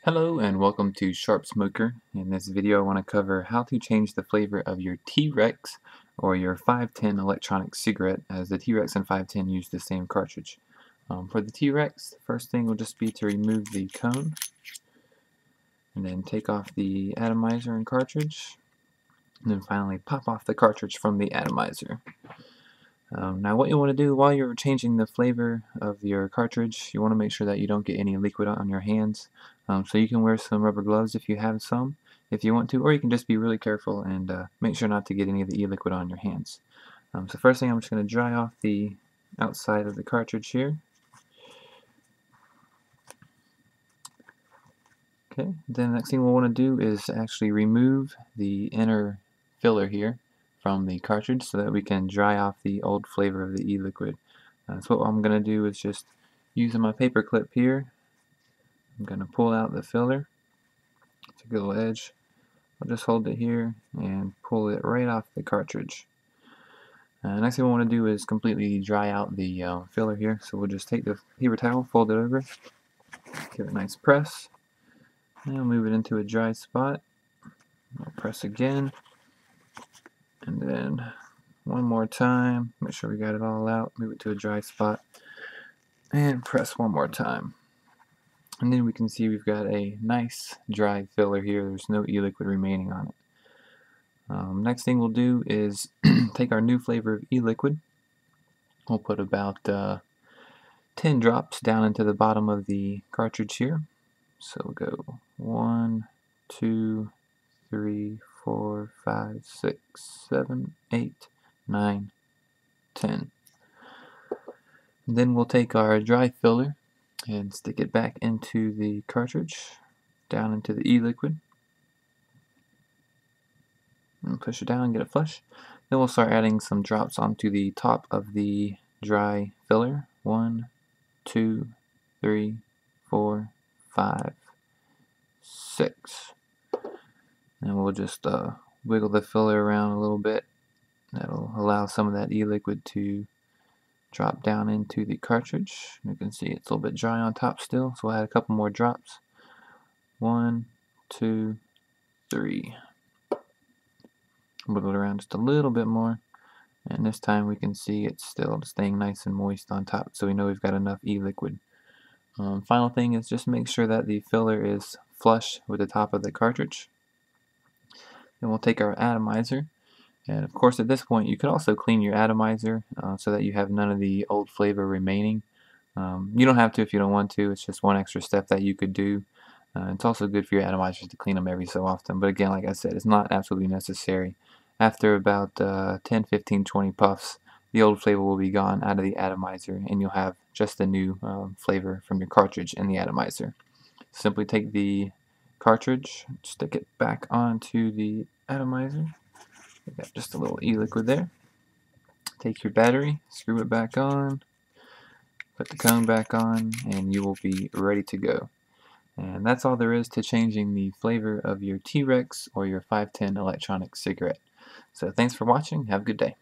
Hello and welcome to Sharp Smoker. In this video I want to cover how to change the flavor of your T-Rex or your 510 electronic cigarette, as the T-Rex and 510 use the same cartridge. For the T-Rex, the first thing will just be to remove the cone and then take off the atomizer and cartridge, and then finally pop off the cartridge from the atomizer. Now what you want to do while you're changing the flavor of your cartridge, you want to make sure that you don't get any liquid on your hands. So you can wear some rubber gloves if you have some, if you want to, or you can just be really careful and make sure not to get any of the e-liquid on your hands. So first thing, I'm just going to dry off the outside of the cartridge here. Okay, then the next thing we'll want to do is actually remove the inner filler here from the cartridge so that we can dry off the old flavor of the e-liquid. So what I'm going to do is just using my paper clip here, I'm going to pull out the filler. Take a little edge. I'll just hold it here and pull it right off the cartridge. Next thing we want to do is completely dry out the filler here. So we'll just take the paper towel, fold it over, give it a nice press, and move it into a dry spot. I'll press again, and then one more time. Make sure we got it all out. Move it to a dry spot, and press one more time. And then we can see we've got a nice dry filler here. There's no e-liquid remaining on it. Next thing we'll do is take our new flavor of e-liquid. We'll put about 10 drops down into the bottom of the cartridge here. So we'll go 1, 2, 3, 4, 5, 6, 7, 8, 9, 10. And then we'll take our dry filler and stick it back into the cartridge, down into the e-liquid, and push it down and get it flush. Then we'll start adding some drops onto the top of the dry filler. 1, 2, 3, 4, 5, 6. And we'll just wiggle the filler around a little bit. That'll allow some of that e-liquid to drop down into the cartridge. You can see it's a little bit dry on top still, so we'll add a couple more drops. 1, 2, 3. Wiggle it around just a little bit more, and this time we can see it's still staying nice and moist on top, so we know we've got enough e-liquid. Final thing is just make sure that the filler is flush with the top of the cartridge. Then we'll take our atomizer, and of course at this point you could also clean your atomizer so that you have none of the old flavor remaining. You don't have to if you don't want to. It's just one extra step that you could do. It's also good for your atomizers to clean them every so often, but again, like I said, it's not absolutely necessary. After about 10, 15, 20 puffs, the old flavor will be gone out of the atomizer and you'll have just the new flavor from your cartridge in the atomizer. Simply take the cartridge, stick it back onto the atomizer. We got just a little e-liquid there. Take your battery, screw it back on, put the cone back on, and you will be ready to go. And that's all there is to changing the flavor of your T-Rex or your 510 electronic cigarette. So thanks for watching. Have a good day.